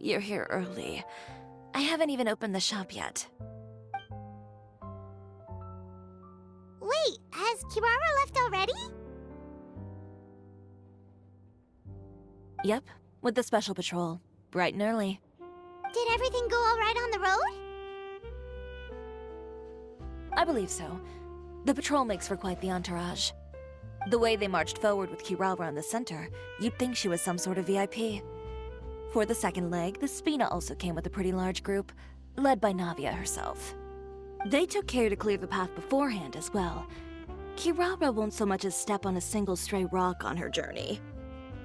you're here early. I haven't even opened the shop yet. Wait, has Kirara left already? Yep, with the special patrol. Bright and early. Did everything go all right on the road? I believe so. The patrol makes for quite the entourage. The way they marched forward with Kirara in the center, you'd think she was some sort of VIP. For the second leg, the Spina also came with a pretty large group, led by Navia herself. They took care to clear the path beforehand as well. Kirara won't so much as step on a single stray rock on her journey.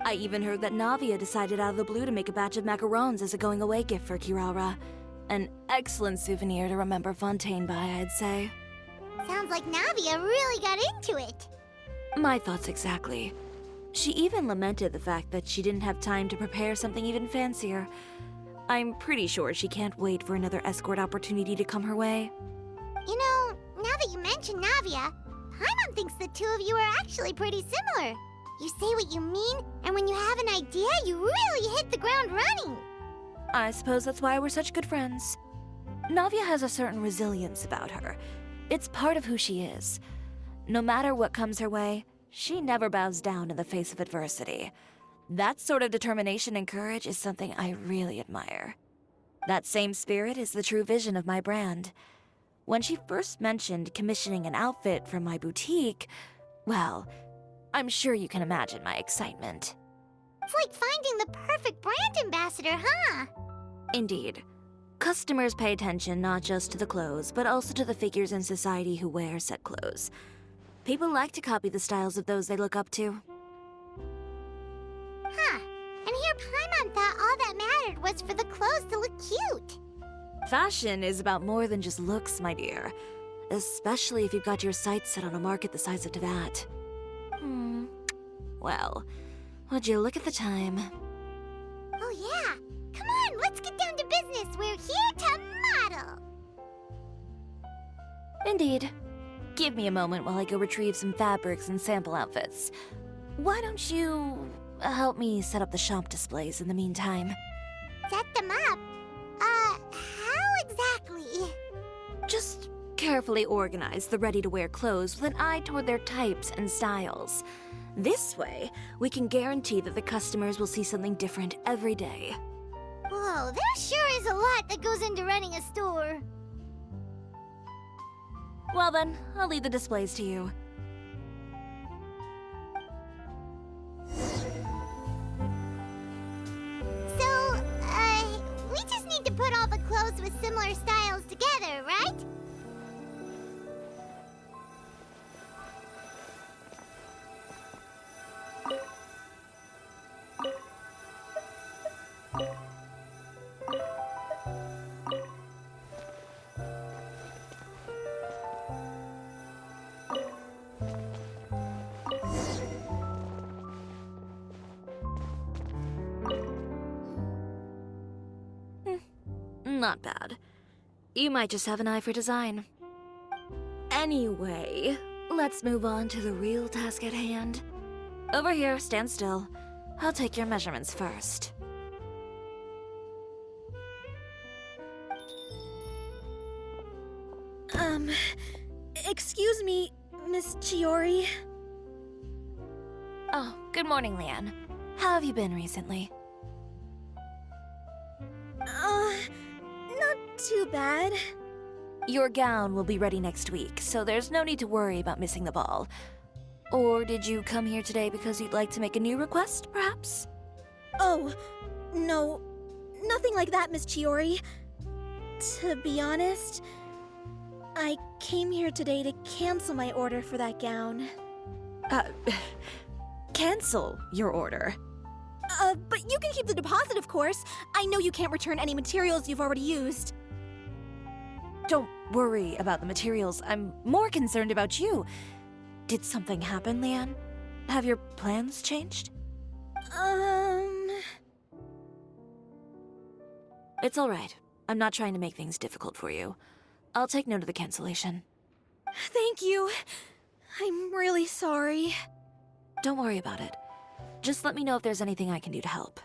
I even heard that Navia decided out of the blue to make a batch of macarons as a going-away gift for Kirara. An excellent souvenir to remember Fontaine by, I'd say. Sounds like Navia really got into it. My thoughts exactly. She even lamented the fact that she didn't have time to prepare something even fancier. I'm pretty sure she can't wait for another escort opportunity to come her way. You know, now that you mention Navia, Paimon thinks the two of you are actually pretty similar. You say what you mean, and when you have an idea, you really hit the ground running. I suppose that's why we're such good friends. Navia has a certain resilience about her. It's part of who she is. No matter what comes her way, she never bows down in the face of adversity. That sort of determination and courage is something I really admire. That same spirit is the true vision of my brand. When she first mentioned commissioning an outfit from my boutique, well, I'm sure you can imagine my excitement. It's like finding the perfect brand ambassador, huh? Indeed. Customers pay attention not just to the clothes, but also to the figures in society who wear said clothes. People like to copy the styles of those they look up to. Huh. And here Paimon thought all that mattered was for the clothes to look cute. Fashion is about more than just looks, my dear. Especially if you've got your sights set on a market the size of that. Well, would you look at the time? Oh yeah. Come on, let's get down to business. We're here to model. Indeed. Give me a moment while I go retrieve some fabrics and sample outfits. Why don't you help me set up the shop displays in the meantime? Set them up? How exactly? Just carefully organize the ready-to-wear clothes with an eye toward their types and styles. This way, we can guarantee that the customers will see something different every day. Whoa, there sure is a lot that goes into running a store. Well then, I'll leave the displays to you. So, we just need to put all the clothes with similar styles together, right? Not bad. You might just have an eye for design. Anyway, let's move on to the real task at hand. Over here, stand still. I'll take your measurements first. Excuse me, Miss Chiori. Oh, good morning, Leanne. How have you been recently? Not too bad. Your gown will be ready next week, so there's no need to worry about missing the ball. Or did you come here today because you'd like to make a new request, perhaps? Oh, no, nothing like that, Miss Chiori. To be honest, I came here today to cancel my order for that gown. Cancel your order. But you can keep the deposit, of course. I know you can't return any materials you've already used. Don't worry about the materials. I'm more concerned about you. Did something happen, Leanne? Have your plans changed? It's all right. I'm not trying to make things difficult for you. I'll take note of the cancellation. Thank you. I'm really sorry. Don't worry about it. Just let me know if there's anything I can do to help.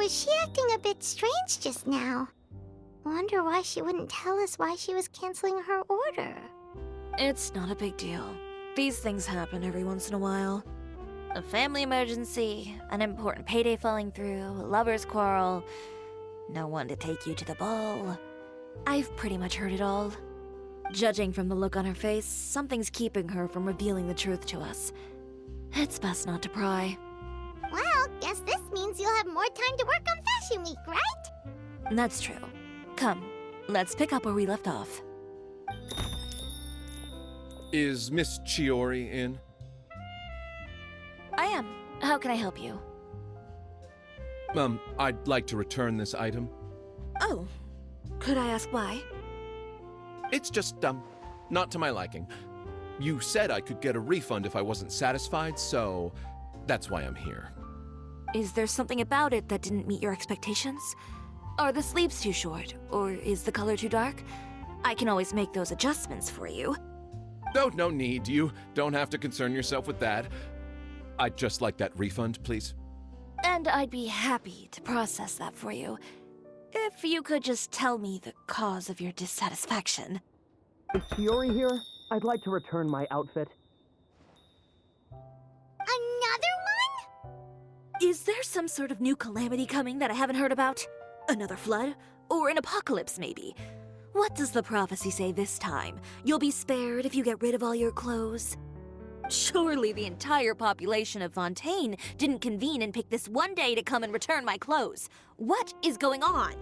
was she acting a bit strange just now? Wonder why she wouldn't tell us why she was canceling her order. It's not a big deal. These things happen every once in a while. A family emergency, an important payday falling through, a lover's quarrel, no one to take you to the ball. I've pretty much heard it all. Judging from the look on her face, something's keeping her from revealing the truth to us. It's best not to pry. Well, guess this means you'll have more time to work on Fashion Week, right? That's true. Come, let's pick up where we left off. Is Miss Chiori in? I am. How can I help you? I'd like to return this item. Oh, could I ask why? It's just, not to my liking. You said I could get a refund if I wasn't satisfied, so that's why I'm here. Is there something about it that didn't meet your expectations? Are the sleeves too short, or is the color too dark? I can always make those adjustments for you. Oh, no need. You don't have to concern yourself with that. I'd just like that refund, please. And I'd be happy to process that for you. If you could just tell me the cause of your dissatisfaction. Is Chiori here? I'd like to return my outfit. Another one? Is there some sort of new calamity coming that I haven't heard about? Another flood? Or an apocalypse, maybe? What does the prophecy say this time? You'll be spared if you get rid of all your clothes? Surely the entire population of Fontaine didn't convene and pick this one day to come and return my clothes. What is going on?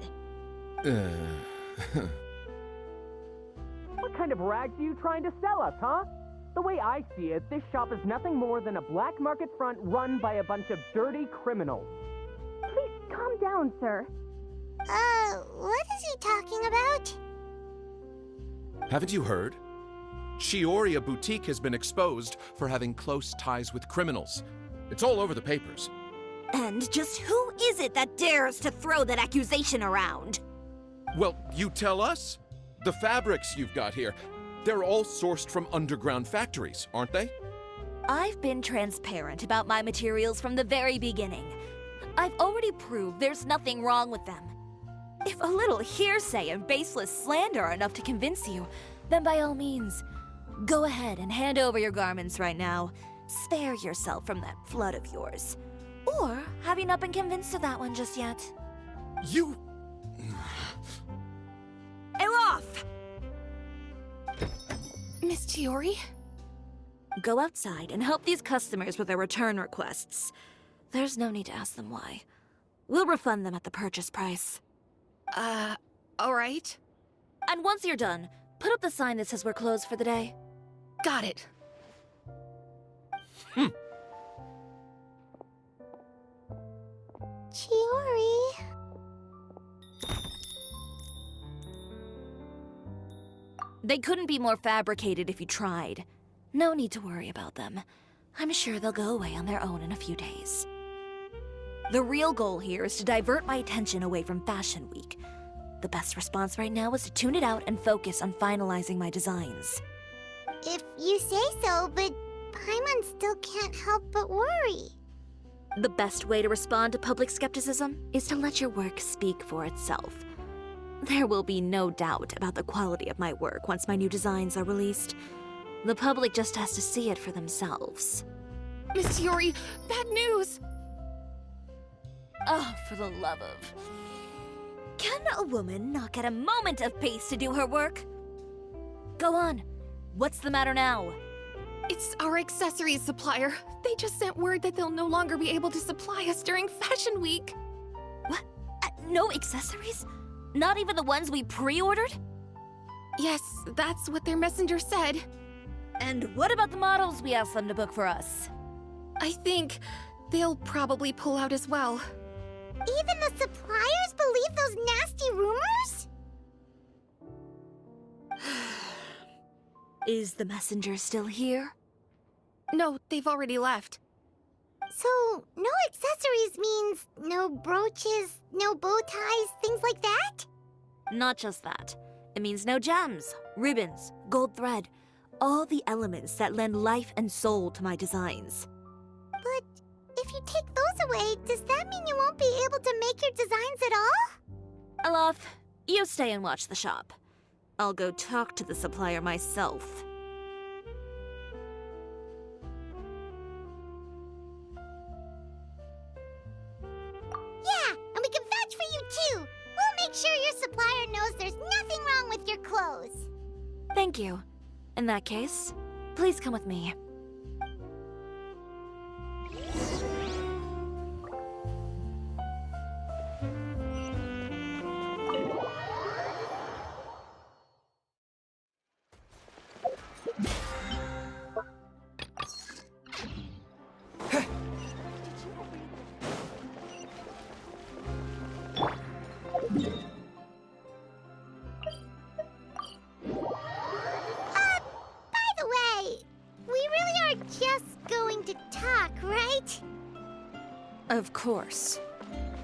What kind of rags are you trying to sell us, huh? The way I see it, this shop is nothing more than a black market front run by a bunch of dirty criminals. Please calm down, sir. What is he talking about? Haven't you heard? Chioria Boutique has been exposed for having close ties with criminals. It's all over the papers. And just who is it that dares to throw that accusation around? Well, you tell us. The fabrics you've got here, they're all sourced from underground factories, aren't they? I've been transparent about my materials from the very beginning. I've already proved there's nothing wrong with them. If a little hearsay and baseless slander are enough to convince you, then by all means, go ahead and hand over your garments right now. Spare yourself from that flood of yours. Or have you not been convinced of that one just yet? You... Elof! Miss Chiori? Go outside and help these customers with their return requests. There's no need to ask them why. We'll refund them at the purchase price. Alright. And once you're done, put up the sign that says we're closed for the day. Got it. Chiori. They couldn't be more fabricated if you tried. No need to worry about them. I'm sure they'll go away on their own in a few days. The real goal here is to divert my attention away from Fashion Week. The best response right now is to tune it out and focus on finalizing my designs. If you say so, but Paimon still can't help but worry. The best way to respond to public skepticism is to let your work speak for itself. There will be no doubt about the quality of my work once my new designs are released. The public just has to see it for themselves. Miss Chiori, bad news! Oh, for the love of... Can a woman not get a moment of peace to do her work? Go on. What's the matter now? It's our accessories supplier. They just sent word that they'll no longer be able to supply us during Fashion Week. What? No accessories? Not even the ones we pre-ordered? Yes, that's what their messenger said. And what about the models we asked them to book for us? I think they'll probably pull out as well. Even the suppliers believe those nasty rumors? Is the messenger still here? No, they've already left. So, no accessories means no brooches, no bow ties, things like that? Not just that. It means no gems, ribbons, gold thread, all the elements that lend life and soul to my designs. But if you take those Wait, does that mean you won't be able to make your designs at all? Alof, you stay and watch the shop. I'll go talk to the supplier myself. Yeah, and we can vouch for you too. We'll make sure your supplier knows there's nothing wrong with your clothes. Thank you. In that case, please come with me. By the way, we really are just going to talk, right? Of course.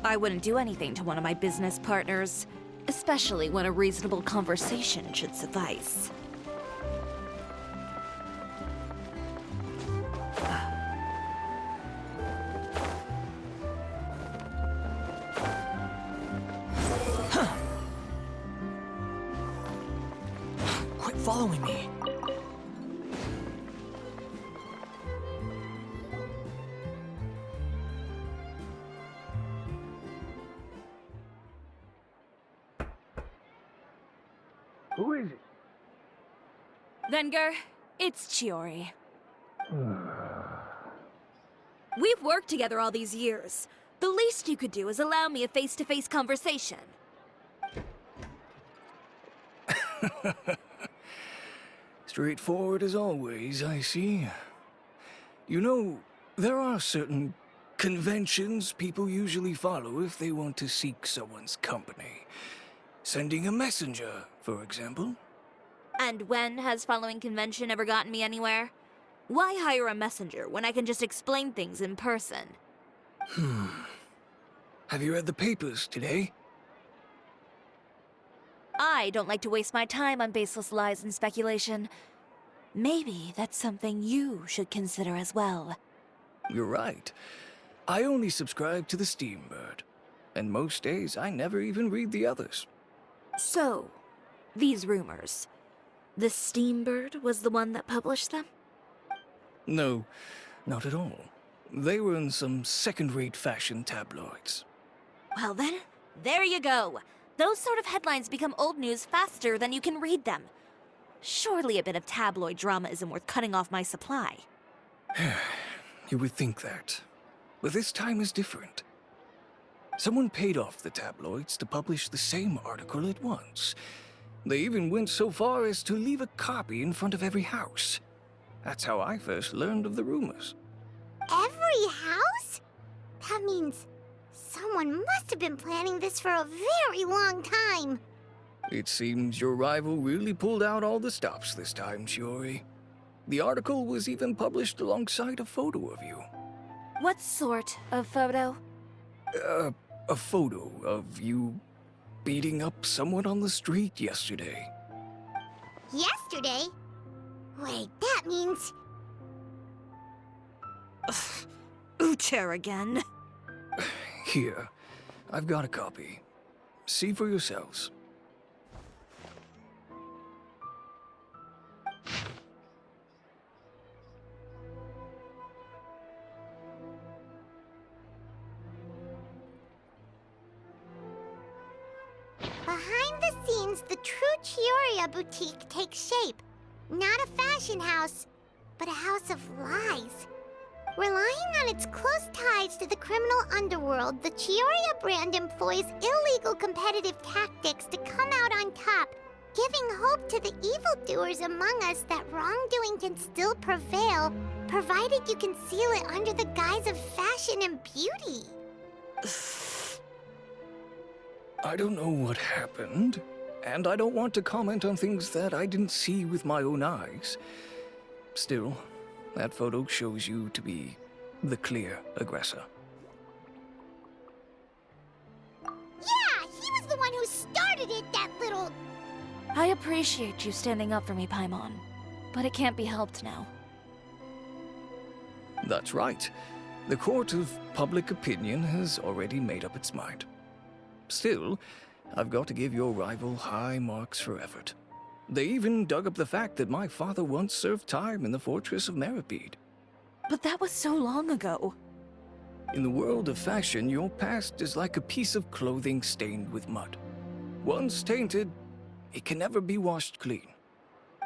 I wouldn't do anything to one of my business partners, especially when a reasonable conversation should suffice. Quit following me. Who is it? Venger, it's Chiori. We've worked together all these years. The least you could do is allow me a face-to-face conversation. Straightforward as always, I see. You know, there are certain conventions people usually follow if they want to seek someone's company. Sending a messenger, for example. And when has following convention ever gotten me anywhere? Why hire a messenger when I can just explain things in person? Have you read the papers today? I don't like to waste my time on baseless lies and speculation. Maybe that's something you should consider as well. You're right. I only subscribe to the Steambird. And most days, I never even read the others. So, these rumors. The Steambird was the one that published them? No, not at all. They were in some second-rate fashion tabloids. Well then, there you go. Those sort of headlines become old news faster than you can read them. Surely a bit of tabloid drama isn't worth cutting off my supply. You would think that. But this time is different. Someone paid off the tabloids to publish the same article at once. They even went so far as to leave a copy in front of every house. That's how I first learned of the rumors. Every house? That means someone must have been planning this for a very long time. It seems your rival really pulled out all the stops this time, Shiori. The article was even published alongside a photo of you. What sort of photo? A photo of you beating up someone on the street yesterday. Yesterday? Wait, that means... Ucher again. Here, I've got a copy. See for yourselves. Behind the scenes, the true Chioria boutique takes shape. Not a fashion house, but a house of lies. Relying on its close ties to the criminal underworld, the Chioria brand employs illegal competitive tactics to come out on top, giving hope to the evildoers among us that wrongdoing can still prevail, provided you conceal it under the guise of fashion and beauty. I don't know what happened, and I don't want to comment on things that I didn't see with my own eyes. Still, that photo shows you to be the clear aggressor. Yeah, he was the one who started it, that little... I appreciate you standing up for me, Paimon, but it can't be helped now. That's right. The court of public opinion has already made up its mind. Still, I've got to give your rival high marks for effort. They even dug up the fact that my father once served time in the fortress of Meripede. But that was so long ago. In the world of fashion, your past is like a piece of clothing stained with mud. Once tainted, it can never be washed clean.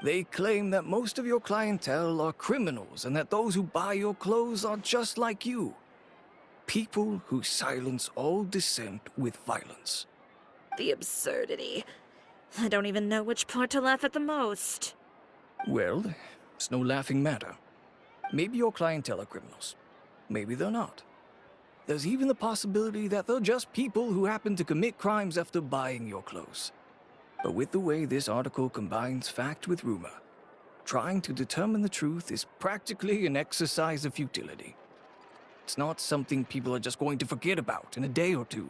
They claim that most of your clientele are criminals and that those who buy your clothes are just like you. People who silence all dissent with violence. The absurdity. I don't even know which part to laugh at the most. Well, it's no laughing matter. Maybe your clientele are criminals. Maybe they're not. There's even the possibility that they're just people who happen to commit crimes after buying your clothes. But with the way this article combines fact with rumor, trying to determine the truth is practically an exercise of futility. It's not something people are just going to forget about in a day or two,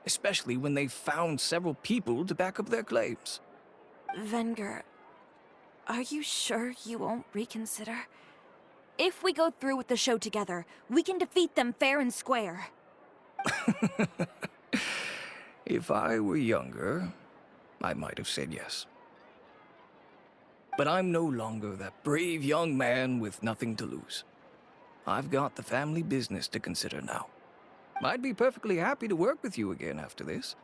especially when they've found several people to back up their claims. Venger, are you sure you won't reconsider? If we go through with the show together, we can defeat them fair and square. If I were younger, I might have said yes. But I'm no longer that brave young man with nothing to lose. I've got the family business to consider now. I'd be perfectly happy to work with you again after this,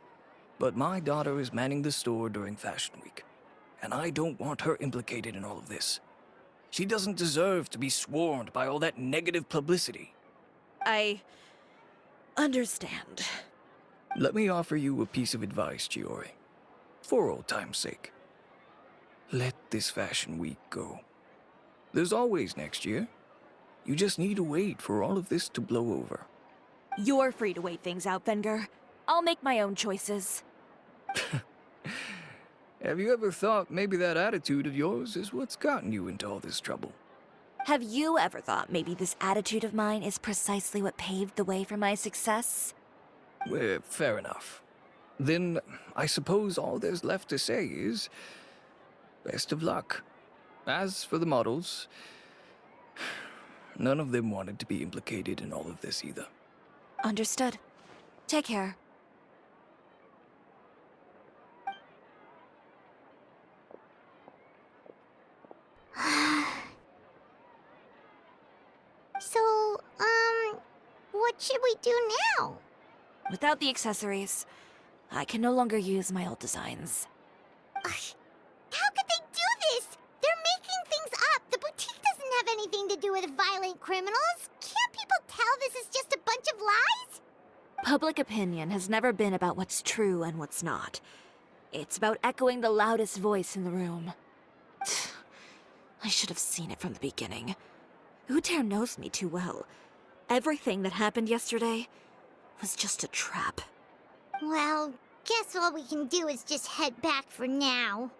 but my daughter is manning the store during Fashion Week, and I don't want her implicated in all of this. She doesn't deserve to be swarmed by all that negative publicity. I understand. Let me offer you a piece of advice, Chiori. For old time's sake. Let this Fashion Week go. There's always next year. You just need to wait for all of this to blow over. You're free to wait things out, Venger. I'll make my own choices. Have you ever thought maybe that attitude of yours is what's gotten you into all this trouble? Have you ever thought maybe this attitude of mine is precisely what paved the way for my success? Well, fair enough. Then I suppose all there's left to say is, best of luck. As for the models, none of them wanted to be implicated in all of this either. Understood. Take care. So, what should we do now? Without the accessories, I can no longer use my old designs. Ugh, how could they do this? They're making things up. The boutique doesn't have anything to do with violent criminals. Can't people tell this is just a bunch of lies? Public opinion has never been about what's true and what's not. It's about echoing the loudest voice in the room. I should have seen it from the beginning. Uter knows me too well. Everything that happened yesterday was just a trap. Well, guess all we can do is just head back for now.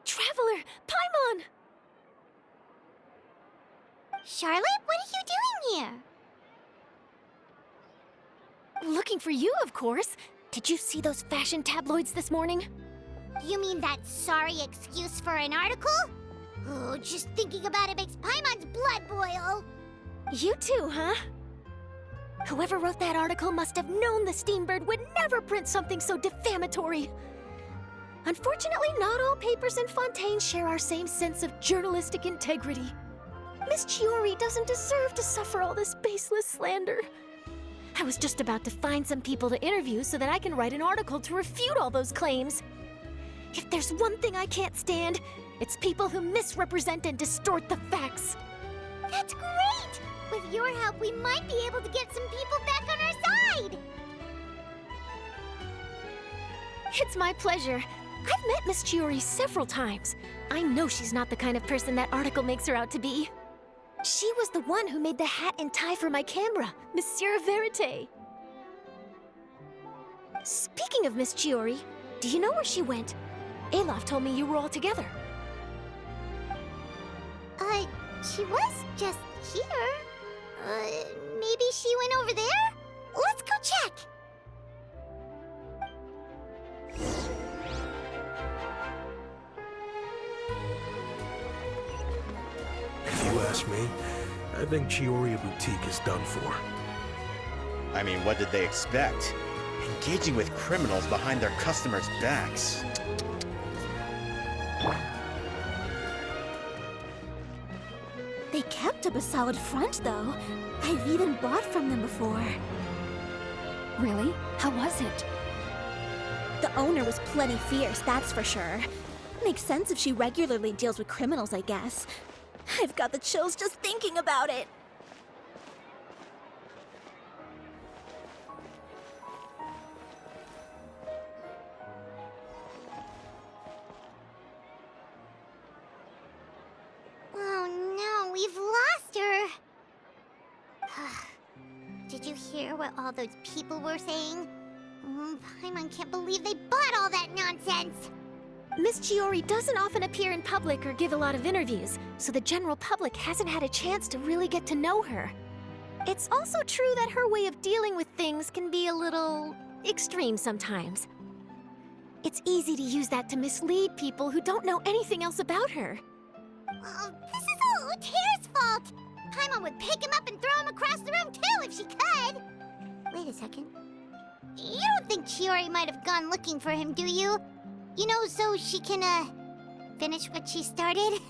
Traveler! Paimon! Charlotte, what are you doing here? Looking for you, of course. Did you see those fashion tabloids this morning? You mean that sorry excuse for an article? Oh, just thinking about it makes Paimon's blood boil. You too, huh? Whoever wrote that article must have known the Steambird would never print something so defamatory. Unfortunately, not all papers in Fontaine share our same sense of journalistic integrity. Miss Chiori doesn't deserve to suffer all this baseless slander. I was just about to find some people to interview so that I can write an article to refute all those claims. If there's one thing I can't stand, it's people who misrepresent and distort the facts. That's great! With your help, we might be able to get some people back on our side! It's my pleasure. I've met Miss Chiori several times. I know she's not the kind of person that article makes her out to be. She was the one who made the hat and tie for my camera, Monsieur Verite. Speaking of Miss Chiori, do you know where she went? Alof told me you were all together. She was just here. Maybe she went over there? Let's go check! me, I think Chioria Boutique is done for. I mean, what did they expect? Engaging with criminals behind their customers' backs. They kept up a solid front, though. I've even bought from them before. Really? How was it? The owner was plenty fierce, that's for sure. Makes sense if she regularly deals with criminals, I guess. I've got the chills just thinking about it. Oh no, we've lost her. Did you hear what all those people were saying? Paimon can't believe they bought all that nonsense. Miss Chiori doesn't often appear in public or give a lot of interviews, so the general public hasn't had a chance to really get to know her. It's also true that her way of dealing with things can be a little extreme sometimes. It's easy to use that to mislead people who don't know anything else about her. This is all Uter's fault. Paimon would pick him up and throw him across the room too if she could. Wait a second. You don't think Chiori might have gone looking for him, do you? You know, so she can, finish what she started?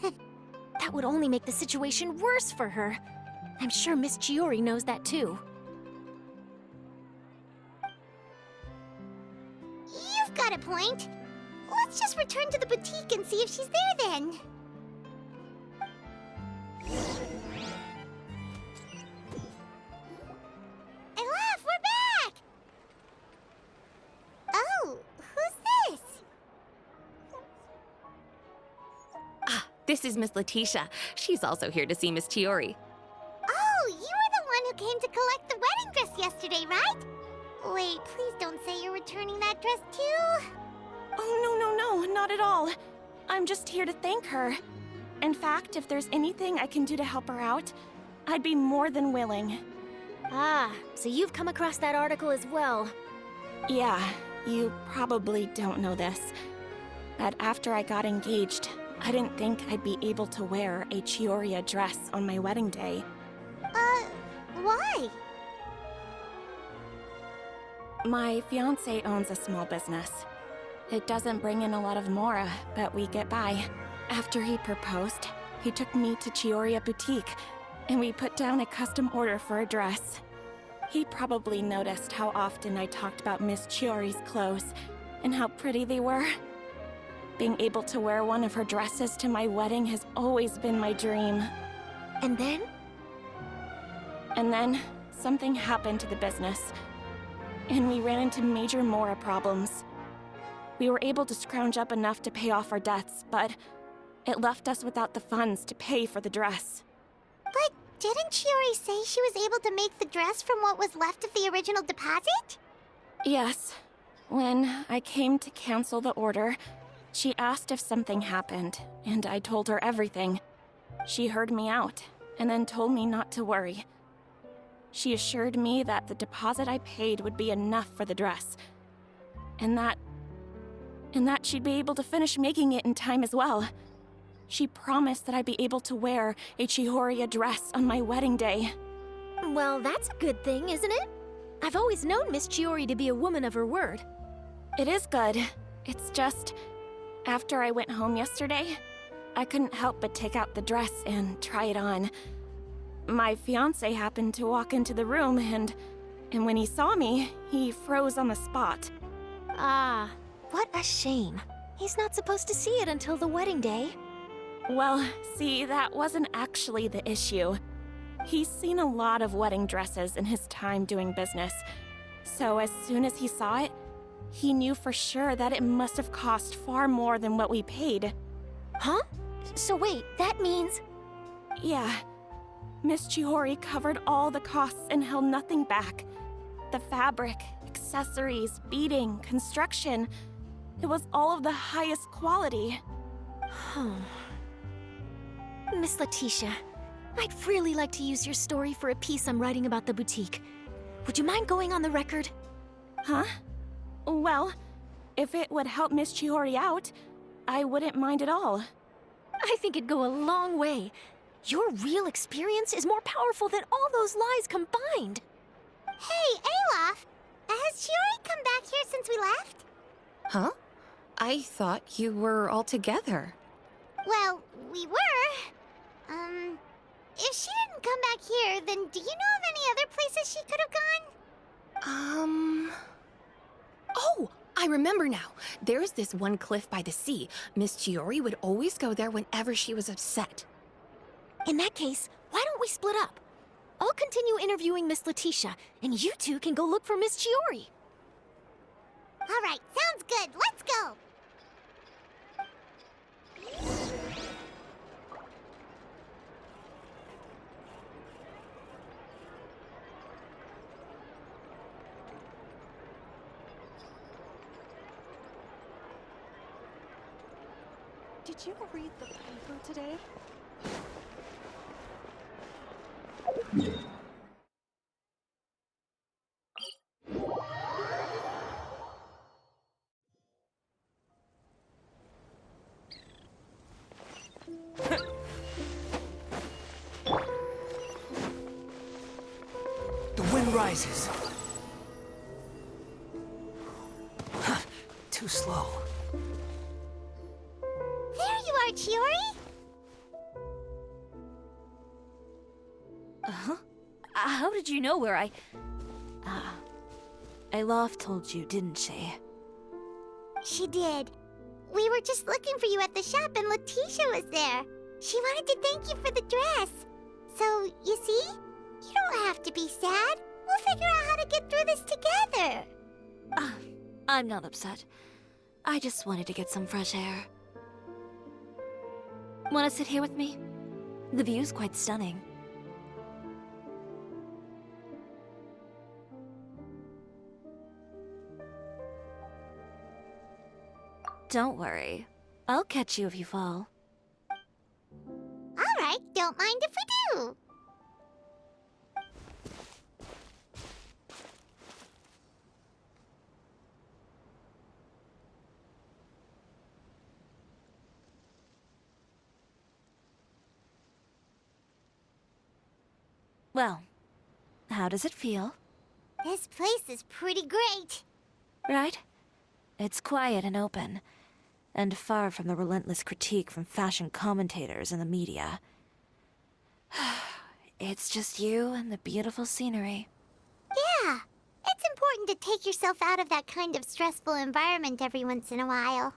That would only make the situation worse for her. I'm sure Miss Chiori knows that too. You've got a point. Let's just return to the boutique and see if she's there then. Elaf, we're back! Oh, who's this? This is Miss Letitia. She's also here to see Miss Chiori. Oh, you were the one who came to collect the wedding dress yesterday, right? Wait, please don't say you're returning that dress too. Oh, no, not at all. I'm just here to thank her. In fact, if there's anything I can do to help her out, I'd be more than willing. Ah, so you've come across that article as well. Yeah, you probably don't know this, but after I got engaged, I didn't think I'd be able to wear a Chioria dress on my wedding day. Why? My fiancé owns a small business. It doesn't bring in a lot of mora, but we get by. After he proposed, he took me to Chioria Boutique, and we put down a custom order for a dress. He probably noticed how often I talked about Miss Chiori's clothes, and how pretty they were. Being able to wear one of her dresses to my wedding has always been my dream. And then? And then, something happened to the business, and we ran into major mora problems. We were able to scrounge up enough to pay off our debts, but it left us without the funds to pay for the dress. But didn't Chiori say she was able to make the dress from what was left of the original deposit? Yes. When I came to cancel the order, she asked if something happened, and I told her everything. She heard me out, and then told me not to worry. She assured me that the deposit I paid would be enough for the dress, and that she'd be able to finish making it in time as well. She promised that I'd be able to wear a Chioria dress on my wedding day. Well, that's a good thing, isn't it? I've always known Miss Chiori to be a woman of her word. It is good. It's just, after I went home yesterday, I couldn't help but take out the dress and try it on. My fiancé happened to walk into the room, and when he saw me, he froze on the spot. Ah, what a shame. He's not supposed to see it until the wedding day. Well, see, that wasn't actually the issue. He's seen a lot of wedding dresses in his time doing business, so as soon as he saw it, he knew for sure that it must have cost far more than what we paid. Huh? So wait, that means... Yeah. Miss Chiori covered all the costs and held nothing back. The fabric, accessories, beading, construction. It was all of the highest quality. Miss Letitia, I'd really like to use your story for a piece I'm writing about the boutique. Would you mind going on the record? Huh? Well, if it would help Miss Chiori out, I wouldn't mind at all. I think it'd go a long way. Your real experience is more powerful than all those lies combined. Hey, Olaf! Has Shiori come back here since we left? Huh? I thought you were all together. Well, we were. If she didn't come back here, then do you know of any other places she could have gone? Oh, I remember now. There's this one cliff by the sea. Miss Chiori would always go there whenever she was upset. In that case, why don't we split up? I'll continue interviewing Miss Letitia, and you two can go look for Miss Chiori. All right, sounds good. Let's go. Did you read the paper today? The wind rises. Too slow. There you are, Chiori! Uh-huh. How did you know where I... Alof told you, didn't she? She did. We were just looking for you at the shop and Letitia was there. She wanted to thank you for the dress. So, you see? You don't have to be sad. We'll figure out how to get through this together. I'm not upset. I just wanted to get some fresh air. Want to sit here with me? The view's quite stunning. Don't worry. I'll catch you if you fall. All right, don't mind if we do. Well, how does it feel? This place is pretty great. Right? It's quiet and open, and far from the relentless critique from fashion commentators and the media. It's just you and the beautiful scenery. Yeah, it's important to take yourself out of that kind of stressful environment every once in a while.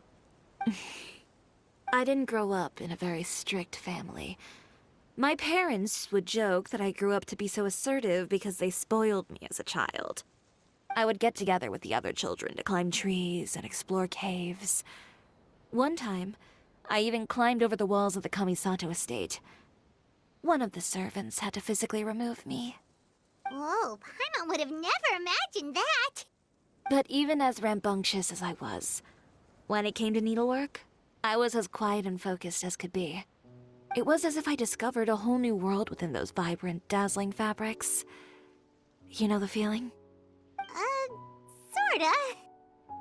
I didn't grow up in a very strict family. My parents would joke that I grew up to be so assertive because they spoiled me as a child. I would get together with the other children to climb trees and explore caves. One time, I even climbed over the walls of the Kamisato estate. One of the servants had to physically remove me. Whoa, Paimon would have never imagined that. But even as rambunctious as I was, when it came to needlework, I was as quiet and focused as could be. It was as if I discovered a whole new world within those vibrant, dazzling fabrics. You know the feeling? Sorta.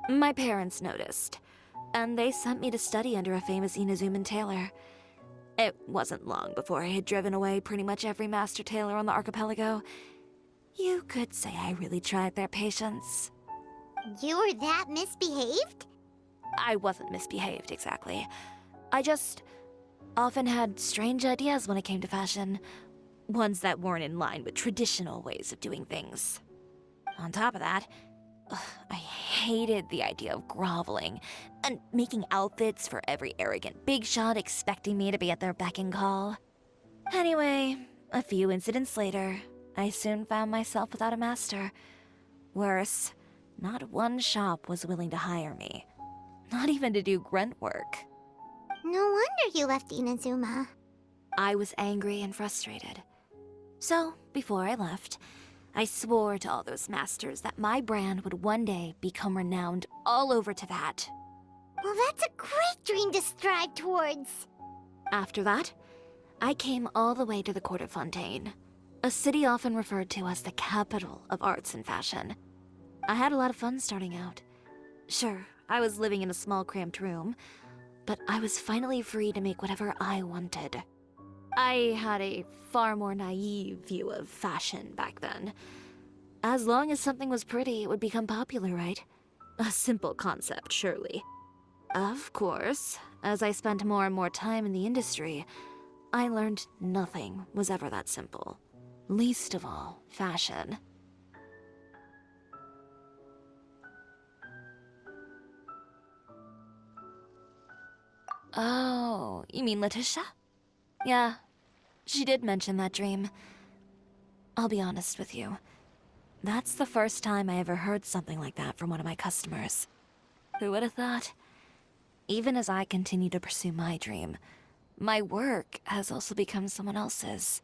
My parents noticed, and they sent me to study under a famous Inazuman tailor. It wasn't long before I had driven away pretty much every master tailor on the archipelago. You could say I really tried their patience. You were that misbehaved? I wasn't misbehaved, exactly. I just often had strange ideas when it came to fashion. Ones that weren't in line with traditional ways of doing things. On top of that, I hated the idea of groveling and making outfits for every arrogant big shot expecting me to be at their beck and call. Anyway, a few incidents later, I soon found myself without a master. Worse, not one shop was willing to hire me. Not even to do grunt work. No wonder you left Inazuma. I was angry and frustrated. So, before I left, I swore to all those masters that my brand would one day become renowned all over Teyvat. Well, that's a great dream to strive towards. After that, I came all the way to the court of Fontaine, a city often referred to as the capital of arts and fashion. I had a lot of fun starting out. Sure, I was living in a small cramped room, but I was finally free to make whatever I wanted. I had a far more naive view of fashion back then. As long as something was pretty, it would become popular, right? A simple concept, surely. Of course, as I spent more and more time in the industry, I learned nothing was ever that simple. Least of all, fashion. Oh, you mean Letitia? Yeah, she did mention that dream. I'll be honest with you. That's the first time I ever heard something like that from one of my customers. Who would have thought? Even as I continue to pursue my dream, my work has also become someone else's.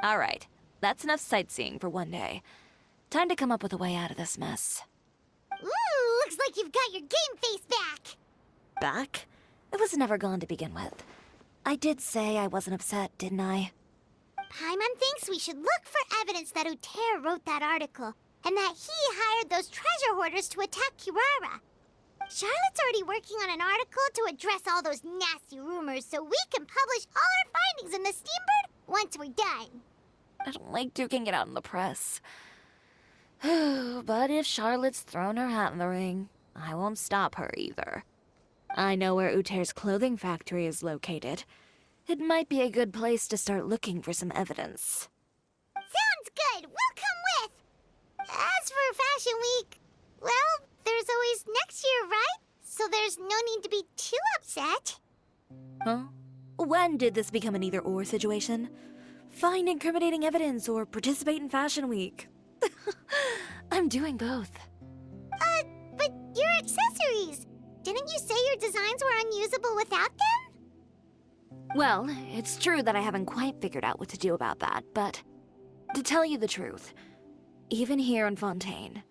Alright, that's enough sightseeing for one day. Time to come up with a way out of this mess. Ooh, looks like you've got your game face back! Back? It was never gone to begin with. I did say I wasn't upset, didn't I? Paimon thinks we should look for evidence that Uter wrote that article, and that he hired those treasure hoarders to attack Kirara. Charlotte's already working on an article to address all those nasty rumors so we can publish all our findings in the Steambird once we're done. I don't like duking it out in the press. But if Charlotte's thrown her hat in the ring, I won't stop her either. I know where Uter's clothing factory is located. It might be a good place to start looking for some evidence. Sounds good! We'll come with! As for Fashion Week, well, there's always next year, right? So there's no need to be too upset. Huh? When did this become an either-or situation? Find incriminating evidence or participate in Fashion Week. I'm doing both. But your accessories! Didn't you say your designs were unusable without them? Well, it's true that I haven't quite figured out what to do about that, but to tell you the truth, even here in Fontaine,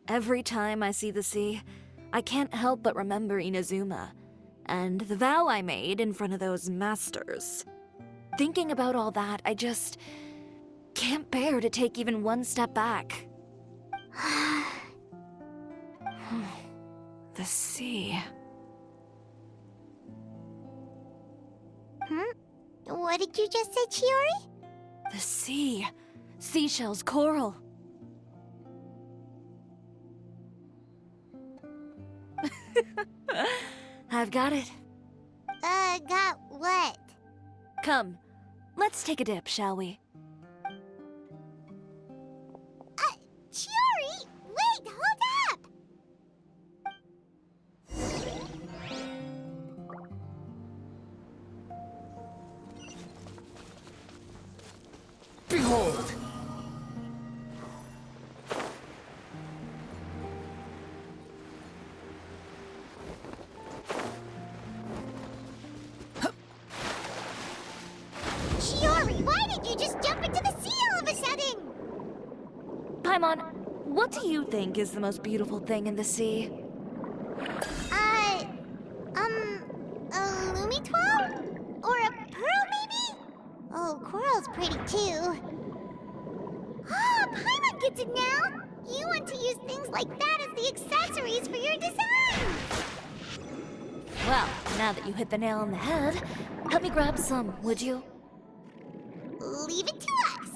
every time I see the sea, I can't help but remember Inazuma, and the vow I made in front of those masters. Thinking about all that, I just can't bear to take even one step back. The sea. What did you just say, Chiori? The sea. Seashells, coral. I've got it. Got what? Come, let's take a dip, shall we? Chiori! Wait, hold up! Behold! Chiori, why did you just jump into the sea all of a sudden? Paimon, what do you think is the most beautiful thing in the sea? A Lumitoile? Or a pearl, maybe? Oh, coral's pretty too. Ah, Paimon gets it now! You want to use things like that as the accessories for your design! Well, now that you hit the nail on the head, help me grab some, would you? Leave it to us!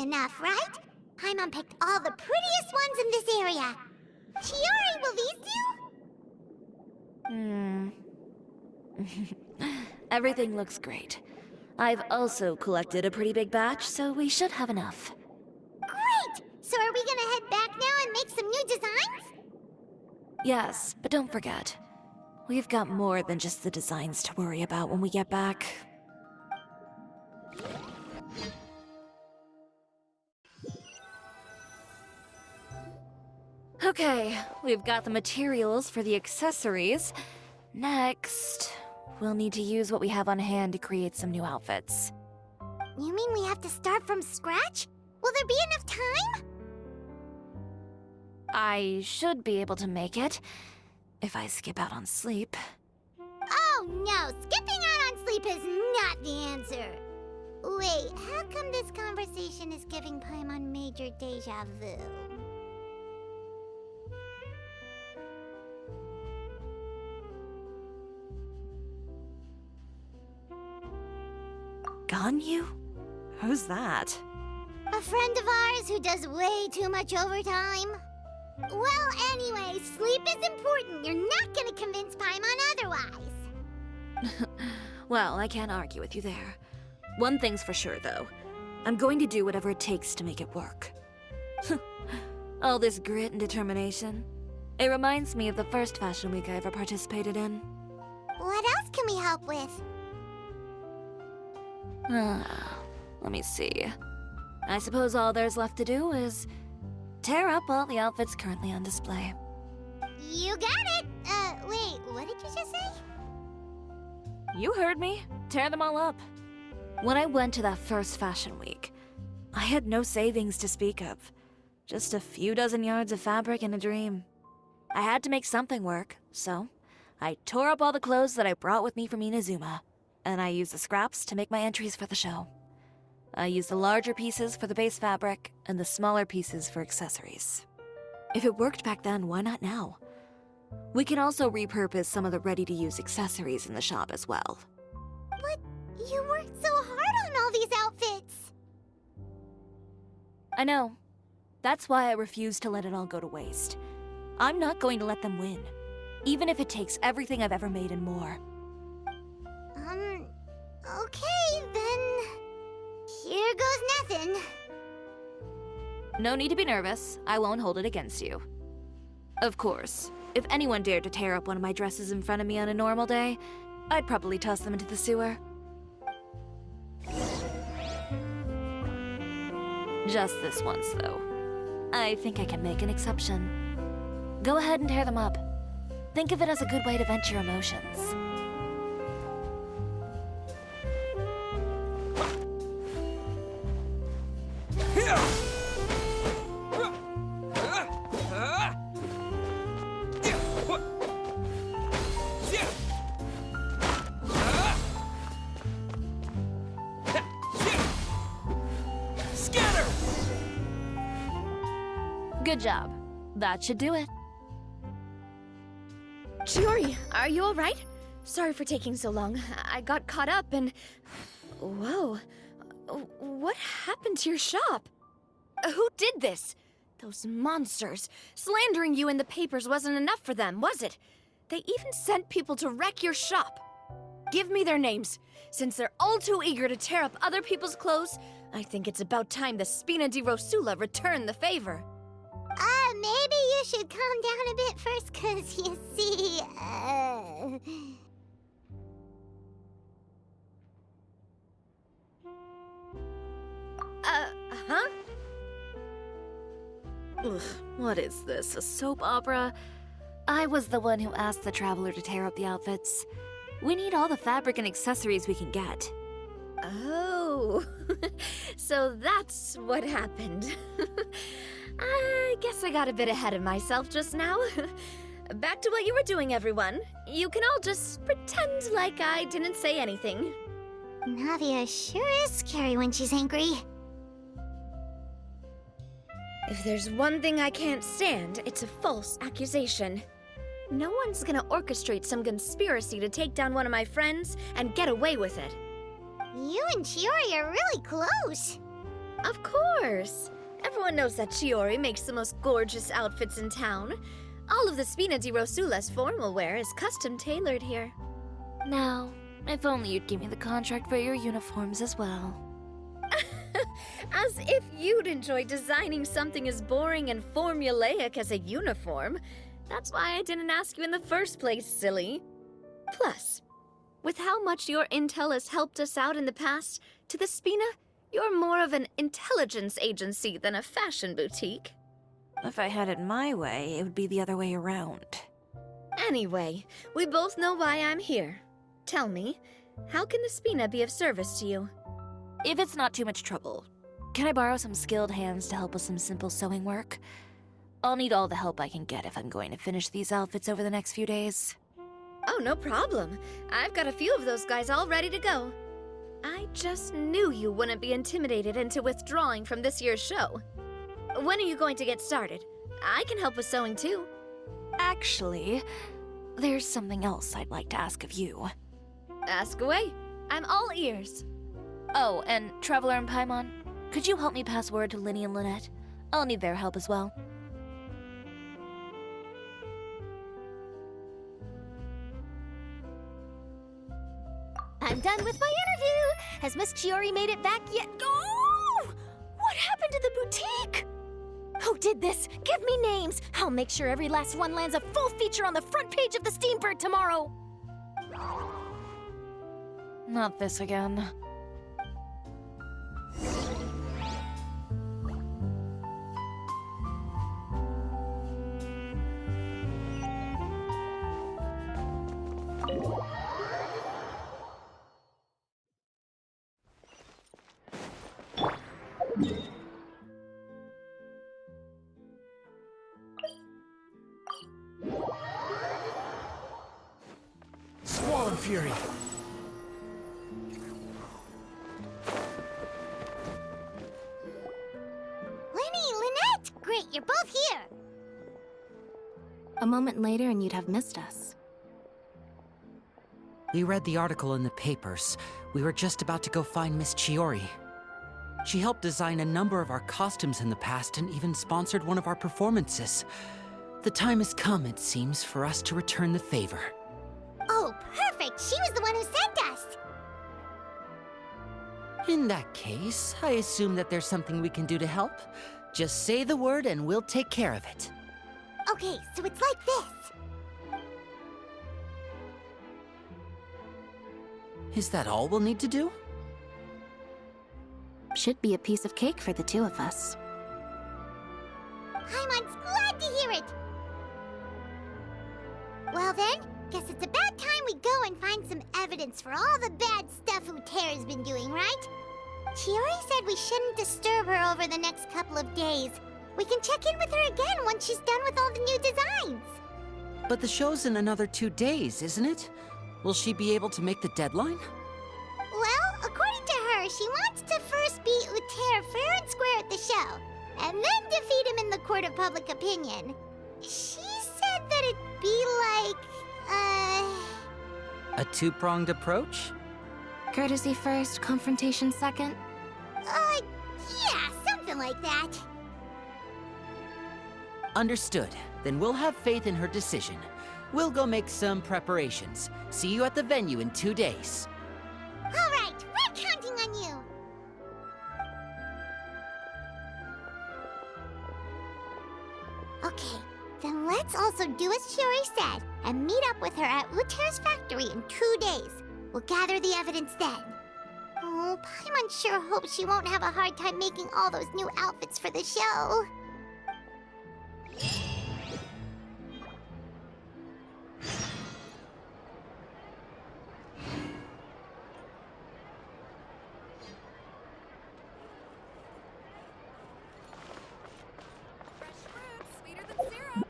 Enough, right? Paimon picked all the prettiest ones in this area. Chiori, will these do? Everything looks great. I've also collected a pretty big batch, so we should have enough. Great! So are we gonna head back now Yes, but don't forget, we've got more than just the designs to worry about when we get back. Okay, we've got the materials for the accessories. Next, we'll need to use what we have on hand to create some new outfits. You mean we have to start from scratch? Will there be enough time? I should be able to make it, if I skip out on sleep. Oh no, skipping out on sleep is not the answer. Wait, how come this conversation is giving Paimon major deja vu? Ganyu? Who's that? A friend of ours who does way too much overtime. Well, anyway, sleep is important. You're not gonna convince Paimon otherwise. Well, I can't argue with you there. One thing's for sure, though. I'm going to do whatever it takes to make it work. All this grit and determination. It reminds me of the first fashion week I ever participated in. What else can we help with? Let me see. I suppose all there's left to do is tear up all the outfits currently on display. You got it! Wait, what did you just say? You heard me. Tear them all up. When I went to that first fashion week, I had no savings to speak of. Just a few dozen yards of fabric and a dream. I had to make something work, so I tore up all the clothes that I brought with me from Inazuma, and I used the scraps to make my entries for the show. I used the larger pieces for the base fabric and the smaller pieces for accessories. If it worked back then, why not now? We can also repurpose some of the ready-to-use accessories in the shop as well. But you worked so hard on all these outfits! I know. That's why I refuse to let it all go to waste. I'm not going to let them win, even if it takes everything I've ever made and more. Okay, then... Here goes nothing. No need to be nervous. I won't hold it against you. Of course, if anyone dared to tear up one of my dresses in front of me on a normal day, I'd probably toss them into the sewer. Just this once, though. I think I can make an exception. Go ahead and tear them up. Think of it as a good way to vent your emotions. Good job. That should do it. Chiori, are you all right? Sorry for taking so long. I got caught up and... Whoa. What happened to your shop? Who did this? Those monsters. Slandering you in the papers wasn't enough for them, was it? They even sent people to wreck your shop. Give me their names. Since they're all too eager to tear up other people's clothes, I think it's about time the Spina di Rosula return the favor. Maybe you should calm down a bit first, 'cause you see, Huh? Ugh, what is this, a soap opera? I was the one who asked the traveler to tear up the outfits. We need all the fabric and accessories we can get. Oh, so that's what happened. I guess I got a bit ahead of myself just now. Back to what you were doing, everyone. You can all just pretend like I didn't say anything. Navia sure is scary when she's angry. If there's one thing I can't stand, it's a false accusation. No one's gonna orchestrate some conspiracy to take down one of my friends and get away with it. You and Chiori are really close. Of course. Everyone knows that Chiori makes the most gorgeous outfits in town. All of the Spina di Rosula's formal wear is custom tailored here. Now, if only you'd give me the contract for your uniforms as well. As if you'd enjoy designing something as boring and formulaic as a uniform. That's why I didn't ask you in the first place, silly. Plus, with how much your intel has helped us out in the past, to the Spina, you're more of an intelligence agency than a fashion boutique. If I had it my way, it would be the other way around. Anyway, we both know why I'm here. Tell me, how can the Spina be of service to you? If it's not too much trouble, can I borrow some skilled hands to help with some simple sewing work? I'll need all the help I can get if I'm going to finish these outfits over the next few days. Oh, no problem. I've got a few of those guys all ready to go. I just knew you wouldn't be intimidated into withdrawing from this year's show. When are you going to get started? I can help with sewing too. Actually, there's something else I'd like to ask of you. Ask away. I'm all ears. Oh, and Traveler and Paimon, could you help me pass word to Linny and Lynette? I'll need their help as well. I'm done with my interview. Has Miss Chiori made it back yet? Oh! What happened to the boutique? Who did this? Give me names. I'll make sure every last one lands a full feature on the front page of the Steambird tomorrow. Not this again. Swan Fury! Linny, Lynette! Great, you're both here! A moment later and you'd have missed us. We read the article in the papers. We were just about to go find Miss Chiori. She helped design a number of our costumes in the past and even sponsored one of our performances. The time has come, it seems, for us to return the favor. Oh, perfect! She was the one who sent us! In that case, I assume that there's something we can do to help. Just say the word and we'll take care of it. Okay, so it's like this. Is that all we'll need to do? Should be a piece of cake for the two of us. Paimon's glad to hear it! Well then, guess it's about time we go and find some evidence for all the bad stuff Uterra's been doing, right? Chiori said we shouldn't disturb her over the next couple of days. We can check in with her again once she's done with all the new designs. But the show's in another 2 days, isn't it? Will she be able to make the deadline? Well, according to her, she wants to first beat Uterra fair and square at the show, and then defeat him in the court of public opinion. She said that it'd be like, A two-pronged approach? Courtesy first, confrontation second. Yeah, something like that. Understood. Then we'll have faith in her decision. We'll go make some preparations. See you at the venue in 2 days. All right, we're counting on you. Okay, then let's also do as Chiori said and meet up with her at Uterra's factory in 2 days. We'll gather the evidence then. Oh, Paimon sure hopes she won't have a hard time making all those new outfits for the show. Fresh fruit, sweeter than syrup.